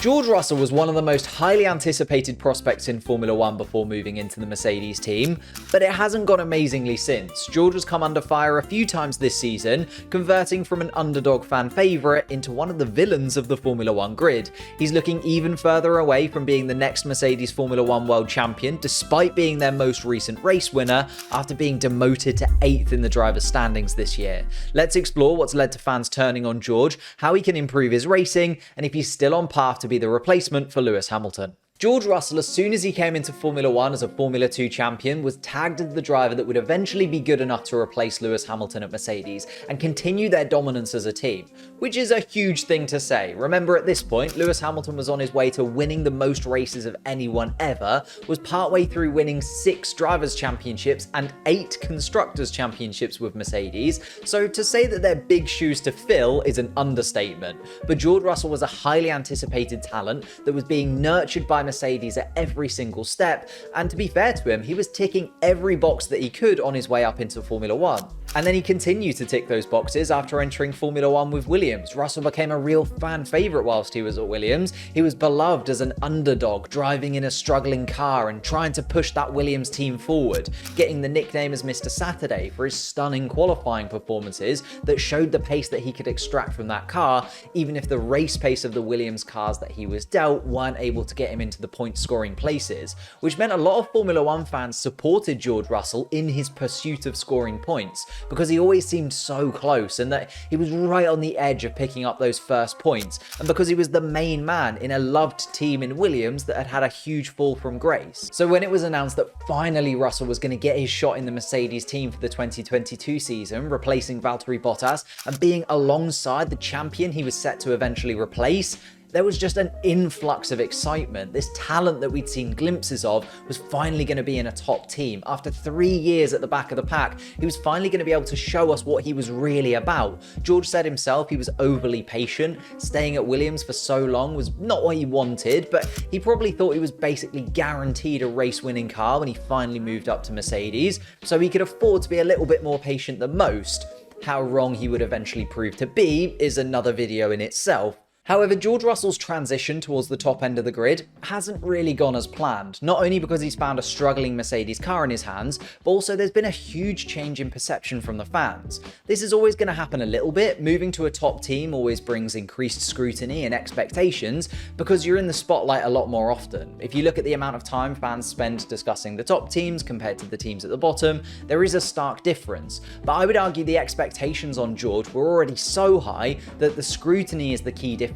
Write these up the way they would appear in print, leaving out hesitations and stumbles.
George Russell was one of the most highly anticipated prospects in Formula 1 before moving into the Mercedes team, but it hasn't gone amazingly since. George has come under fire a few times this season, converting from an underdog fan favourite into one of the villains of the Formula 1 grid. He's looking even further away from being the next Mercedes Formula 1 world champion, despite being their most recent race winner after being demoted to 8th in the drivers' standings this year. Let's explore what's led to fans turning on George, how he can improve his racing, and if he's still on path to be the replacement for Lewis Hamilton. George Russell, as soon as he came into Formula 1 as a Formula 2 champion, was tagged as the driver that would eventually be good enough to replace Lewis Hamilton at Mercedes and continue their dominance as a team, which is a huge thing to say. Remember, at this point, Lewis Hamilton was on his way to winning the most races of anyone ever, was partway through winning 6 Drivers' Championships and 8 Constructors' Championships with Mercedes, so to say that they're big shoes to fill is an understatement. But George Russell was a highly anticipated talent that was being nurtured by Mercedes at every single step, and to be fair to him, he was ticking every box that he could on his way up into Formula 1. And then he continued to tick those boxes after entering Formula 1 with Williams. Russell became a real fan favourite whilst he was at Williams. He was beloved as an underdog, driving in a struggling car and trying to push that Williams team forward, getting the nickname as Mr. Saturday for his stunning qualifying performances that showed the pace that he could extract from that car, even if the race pace of the Williams cars that he was dealt weren't able to get him into the point scoring places, which meant a lot of Formula 1 fans supported George Russell in his pursuit of scoring points, because he always seemed so close and that he was right on the edge of picking up those first points, and because he was the main man in a loved team in Williams that had had a huge fall from grace. So when it was announced that finally Russell was going to get his shot in the Mercedes team for the 2022 season, replacing Valtteri Bottas and being alongside the champion he was set to eventually replace, there was just an influx of excitement. This talent that we'd seen glimpses of was finally going to be in a top team. After 3 years at the back of the pack, he was finally going to be able to show us what he was really about. George said himself he was overly patient. Staying at Williams for so long was not what he wanted, but he probably thought he was basically guaranteed a race-winning car when he finally moved up to Mercedes, so he could afford to be a little bit more patient than most. How wrong he would eventually prove to be is another video in itself. However, George Russell's transition towards the top end of the grid hasn't really gone as planned, not only because he's found a struggling Mercedes car in his hands, but also there's been a huge change in perception from the fans. This is always going to happen a little bit. Moving to a top team always brings increased scrutiny and expectations because you're in the spotlight a lot more often. If you look at the amount of time fans spend discussing the top teams compared to the teams at the bottom, there is a stark difference. But I would argue the expectations on George were already so high that the scrutiny is the key difference.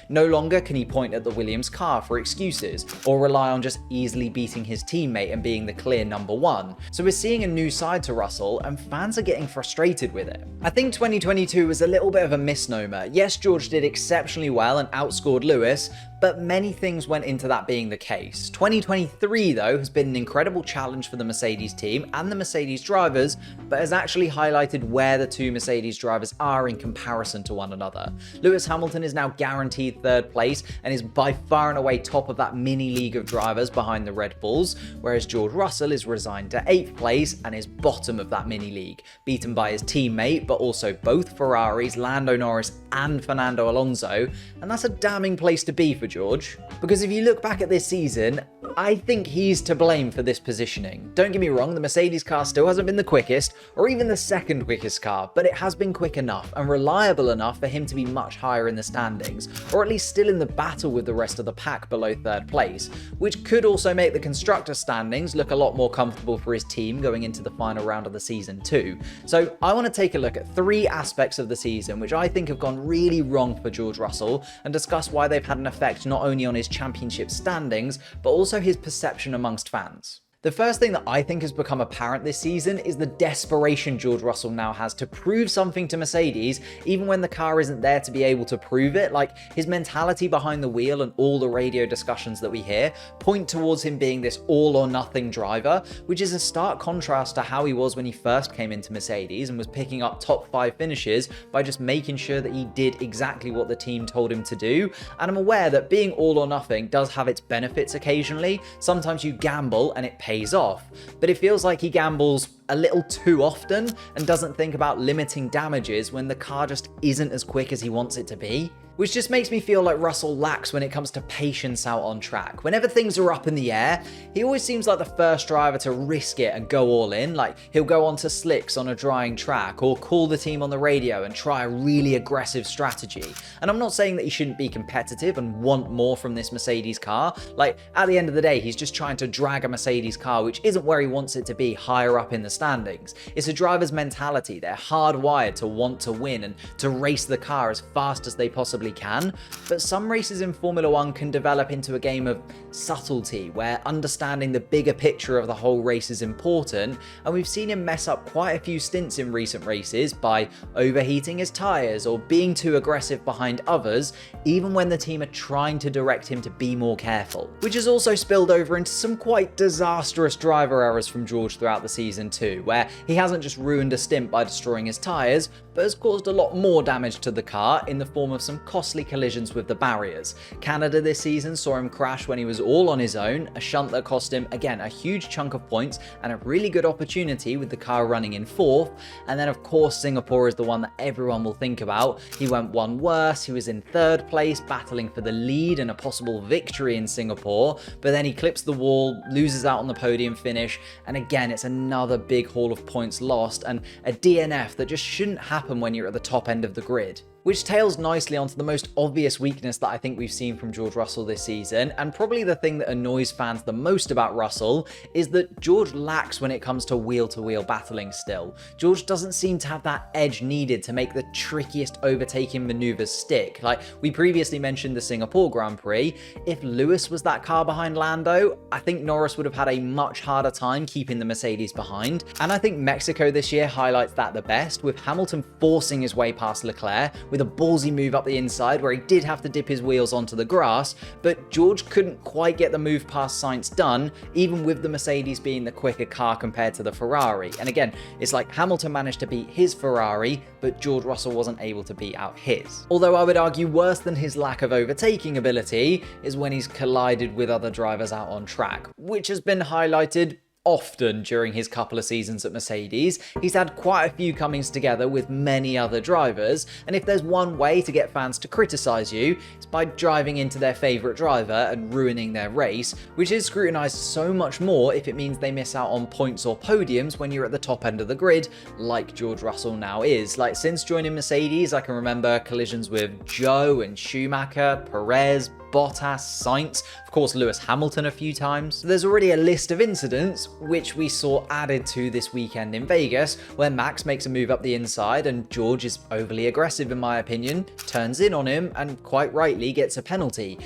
No longer can he point at the Williams car for excuses or rely on just easily beating his teammate and being the clear number one. So we're seeing a new side to Russell and fans are getting frustrated with it. I think 2022 was a little bit of a misnomer. Yes, George did exceptionally well and outscored Lewis, but many things went into that being the case. 2023, though, has been an incredible challenge for the Mercedes team and the Mercedes drivers, but has actually highlighted where the two Mercedes drivers are in comparison to one another. Lewis Hamilton is now guaranteed 3rd place and is by far and away top of that mini league of drivers behind the Red Bulls, whereas George Russell is resigned to 8th place and is bottom of that mini league, beaten by his teammate, but also both Ferraris, Lando Norris and Fernando Alonso, and that's a damning place to be for George. Because if you look back at this season, I think he's to blame for this positioning. Don't get me wrong, the Mercedes car still hasn't been the quickest, or even the 2nd quickest car, but it has been quick enough and reliable enough for him to be much higher in the standings, or at least still in the battle with the rest of the pack below 3rd place, which could also make the constructor standings look a lot more comfortable for his team going into the final round of the season too. So I want to take a look at 3 aspects of the season which I think have gone really wrong for George Russell and discuss why they've had an effect not only on his championship standings, but also his perception amongst fans. The first thing that I think has become apparent this season is the desperation George Russell now has to prove something to Mercedes, even when the car isn't there to be able to prove it. Like, his mentality behind the wheel and all the radio discussions that we hear point towards him being this all or nothing driver, which is a stark contrast to how he was when he first came into Mercedes and was picking up top 5 finishes by just making sure that he did exactly what the team told him to do. And I'm aware that being all or nothing does have its benefits occasionally. Sometimes you gamble and it pays off, but it feels like he gambles a little too often and doesn't think about limiting damages when the car just isn't as quick as he wants it to be. Which just makes me feel like Russell lacks when it comes to patience out on track. Whenever things are up in the air, he always seems like the first driver to risk it and go all in. Like, he'll go onto slicks on a drying track or call the team on the radio and try a really aggressive strategy. And I'm not saying that he shouldn't be competitive and want more from this Mercedes car. Like, at the end of the day, he's just trying to drag a Mercedes car, which isn't where he wants it to be, higher up in the standings. It's a driver's mentality. They're hardwired to want to win and to race the car as fast as they possibly can, but some races in Formula 1 can develop into a game of subtlety, where understanding the bigger picture of the whole race is important, and we've seen him mess up quite a few stints in recent races by overheating his tyres or being too aggressive behind others, even when the team are trying to direct him to be more careful. Which has also spilled over into some quite disastrous driver errors from George throughout the season too, where he hasn't just ruined a stint by destroying his tyres, but has caused a lot more damage to the car in the form of some costly collisions with the barriers. Canada this season saw him crash when he was all on his own, a shunt that cost him, again, a huge chunk of points and a really good opportunity with the car running in 4th. And then of course Singapore is the one that everyone will think about. He went one worse, he was in 3rd place, battling for the lead and a possible victory in Singapore, but then he clips the wall, loses out on the podium finish, and again it's another big haul of points lost and a DNF that just shouldn't happen when you're at the top end of the grid. Which tails nicely onto the most obvious weakness that I think we've seen from George Russell this season, and probably the thing that annoys fans the most about Russell is that George lacks when it comes to wheel-to-wheel battling still. George doesn't seem to have that edge needed to make the trickiest overtaking maneuvers stick. Like, we previously mentioned the Singapore Grand Prix. If Lewis was that car behind Lando, I think Norris would have had a much harder time keeping the Mercedes behind. And I think Mexico this year highlights that the best, with Hamilton forcing his way past Leclerc, with a ballsy move up the inside where he did have to dip his wheels onto the grass, but George couldn't quite get the move past Sainz done, even with the Mercedes being the quicker car compared to the Ferrari. And again, it's like Hamilton managed to beat his Ferrari, but George Russell wasn't able to beat out his. Although I would argue worse than his lack of overtaking ability is when he's collided with other drivers out on track, which has been highlighted often during his couple of seasons at Mercedes. He's had quite a few comings together with many other drivers, and if there's one way to get fans to criticize you, it's by driving into their favorite driver and ruining their race, which is scrutinized so much more if it means they miss out on points or podiums when you're at the top end of the grid, like George Russell now is. Like, since joining Mercedes, I can remember collisions with Joe and Schumacher, Perez, Bottas, Sainz, of course Lewis Hamilton a few times. So there's already a list of incidents which we saw added to this weekend in Vegas, where Max makes a move up the inside and George is overly aggressive in my opinion, turns in on him and quite rightly gets a penalty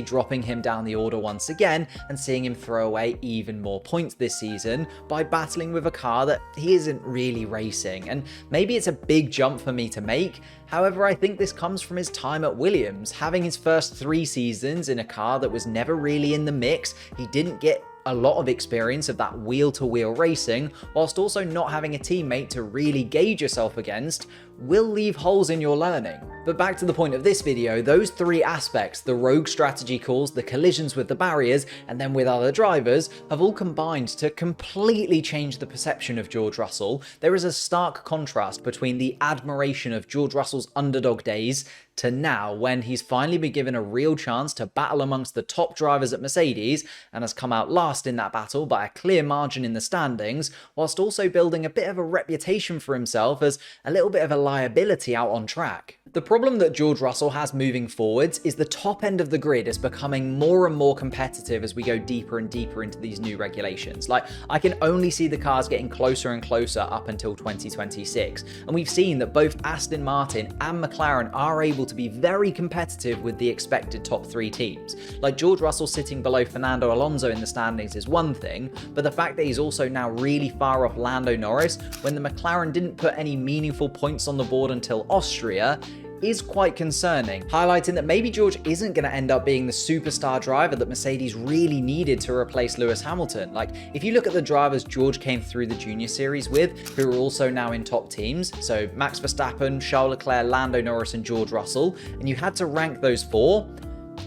dropping him down the order once again and seeing him throw away even more points this season by battling with a car that he isn't really racing. And maybe it's a big jump for me to make, however I think this comes from his time at Williams, having his first 3 seasons in a car that was never really in the mix. He didn't get a lot of experience of that wheel-to-wheel racing, whilst also not having a teammate to really gauge yourself against, will leave holes in your learning. But back to the point of this video, those 3 aspects, the rogue strategy calls, the collisions with the barriers, and then with other drivers, have all combined to completely change the perception of George Russell. There is a stark contrast between the admiration of George Russell's underdog days to now, when he's finally been given a real chance to battle amongst the top drivers at Mercedes and has come out last in that battle by a clear margin in the standings, whilst also building a bit of a reputation for himself as a little bit of a liability out on track. The problem that George Russell has moving forwards is the top end of the grid is becoming more and more competitive as we go deeper and deeper into these new regulations. Like, I can only see the cars getting closer and closer up until 2026, and we've seen that both Aston Martin and McLaren are able to be very competitive with the expected top 3 teams. Like, George Russell sitting below Fernando Alonso in the standings is one thing, but the fact that he's also now really far off Lando Norris when the McLaren didn't put any meaningful points on the board until Austria is quite concerning, highlighting that maybe George isn't going to end up being the superstar driver that Mercedes really needed to replace Lewis Hamilton. Like, if you look at the drivers George came through the junior series with, who are also now in top teams, so Max Verstappen, Charles Leclerc, Lando Norris and George Russell, and you had to rank those 4,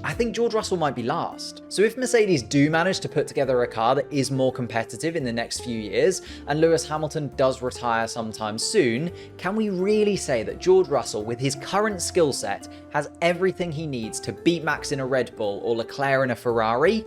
I think George Russell might be last. So if Mercedes do manage to put together a car that is more competitive in the next few years, and Lewis Hamilton does retire sometime soon, can we really say that George Russell, with his current skill set, has everything he needs to beat Max in a Red Bull or Leclerc in a Ferrari?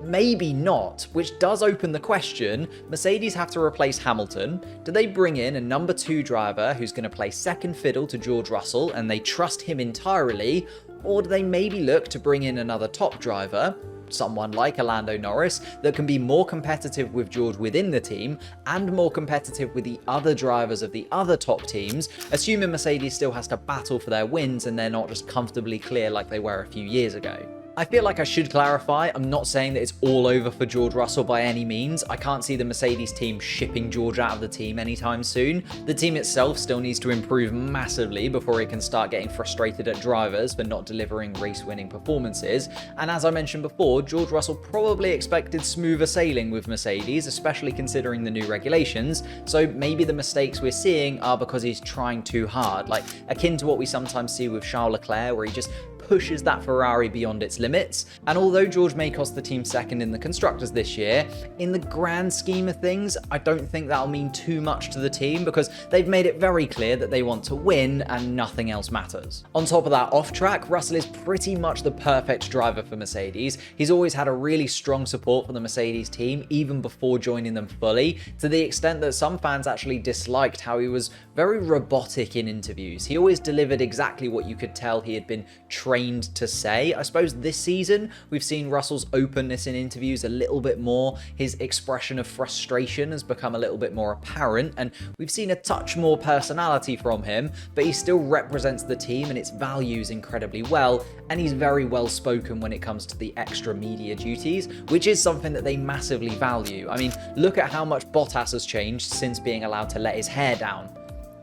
Maybe not, which does open the question, Mercedes have to replace Hamilton. Do they bring in a number 2 driver who's going to play second fiddle to George Russell and they trust him entirely? Or do they maybe look to bring in another top driver, someone like a Lando Norris, that can be more competitive with George within the team and more competitive with the other drivers of the other top teams, assuming Mercedes still has to battle for their wins and they're not just comfortably clear like they were a few years ago? I feel like I should clarify, I'm not saying that it's all over for George Russell by any means. I can't see the Mercedes team shipping George out of the team anytime soon. The team itself still needs to improve massively before it can start getting frustrated at drivers for not delivering race-winning performances. And as I mentioned before, George Russell probably expected smoother sailing with Mercedes, especially considering the new regulations. So maybe the mistakes we're seeing are because he's trying too hard, like akin to what we sometimes see with Charles Leclerc, where he just pushes that Ferrari beyond its limits. And although George may cost the team second in the Constructors this year, in the grand scheme of things, I don't think that'll mean too much to the team because they've made it very clear that they want to win and nothing else matters. On top of that, off track, Russell is pretty much the perfect driver for Mercedes. He's always had a really strong support for the Mercedes team, even before joining them fully, to the extent that some fans actually disliked how he was very robotic in interviews. He always delivered exactly what you could tell he had been trained to say. I suppose this season we've seen Russell's openness in interviews a little bit more. His expression of frustration has become a little bit more apparent, and we've seen a touch more personality from him, but he still represents the team and its values incredibly well, and he's very well spoken when it comes to the extra media duties, which is something that they massively value. I mean, look at how much Bottas has changed since being allowed to let his hair down.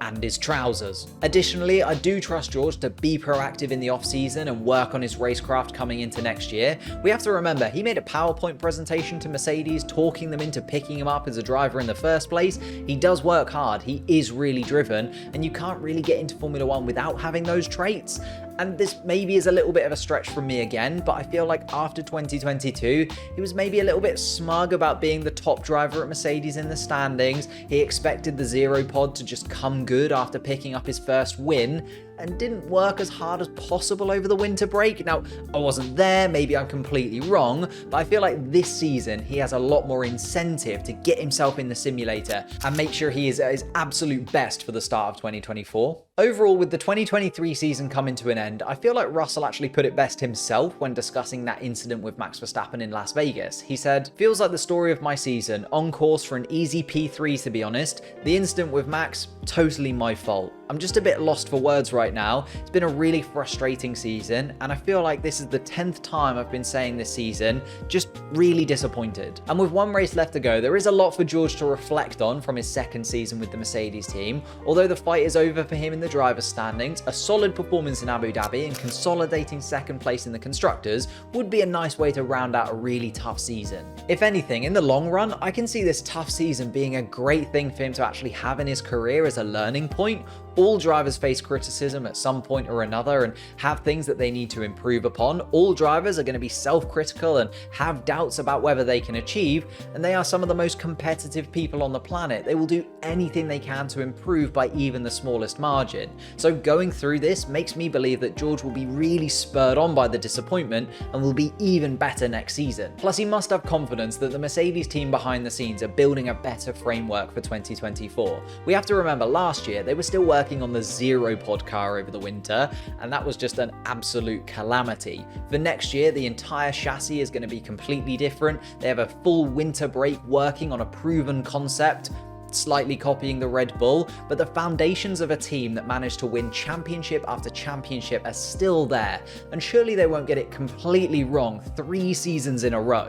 And his trousers. Additionally, I do trust George to be proactive in the off-season and work on his racecraft coming into next year. We have to remember, he made a PowerPoint presentation to Mercedes, talking them into picking him up as a driver in the first place. He does work hard, he is really driven, and you can't really get into Formula One without having those traits. And this maybe is a little bit of a stretch from me again, but I feel like after 2022, he was maybe a little bit smug about being the top driver at Mercedes in the standings. He expected the zero pod to just come good after picking up his first win, and didn't work as hard as possible over the winter break. Now, I wasn't there, maybe I'm completely wrong, but I feel like this season he has a lot more incentive to get himself in the simulator and make sure he is at his absolute best for the start of 2024. Overall, with the 2023 season coming to an end, I feel like Russell actually put it best himself when discussing that incident with Max Verstappen in Las Vegas. He said, "Feels like the story of my season, on course for an easy P3 to be honest. The incident with Max, totally my fault. I'm just a bit lost for words right now. It's been a really frustrating season, and I feel like this is the 10th time I've been saying this season, just really disappointed." And with one race left to go, there is a lot for George to reflect on from his second season with the Mercedes team. Although the fight is over for him in the driver's standings, a solid performance in Abu Dhabi and consolidating second place in the Constructors would be a nice way to round out a really tough season. If anything, in the long run, I can see this tough season being a great thing for him to actually have in his career as a learning point. All drivers face criticism at some point or another and have things that they need to improve upon. All drivers are going to be self-critical and have doubts about whether they can achieve, and they are some of the most competitive people on the planet. They will do anything they can to improve by even the smallest margin. So going through this makes me believe that George will be really spurred on by the disappointment and will be even better next season. Plus, he must have confidence that the Mercedes team behind the scenes are building a better framework for 2024. We have to remember last year they were still working on the zero pod car over the winter, and that was just an absolute calamity. For next year, the entire chassis is going to be completely different. They have a full winter break working on a proven concept, slightly copying the Red Bull, but the foundations of a team that managed to win championship after championship are still there, and surely they won't get it completely wrong 3 seasons in a row.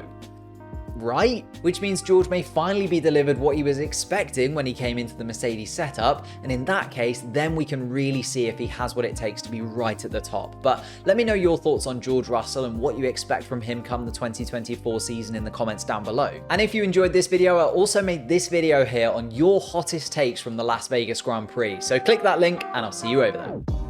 Right? Which means George may finally be delivered what he was expecting when he came into the Mercedes setup, and in that case, then we can really see if he has what it takes to be right at the top. But let me know your thoughts on George Russell and what you expect from him come the 2024 season in the comments down below. And if you enjoyed this video, I also made this video here on your hottest takes from the Las Vegas Grand Prix. So click that link and I'll see you over there.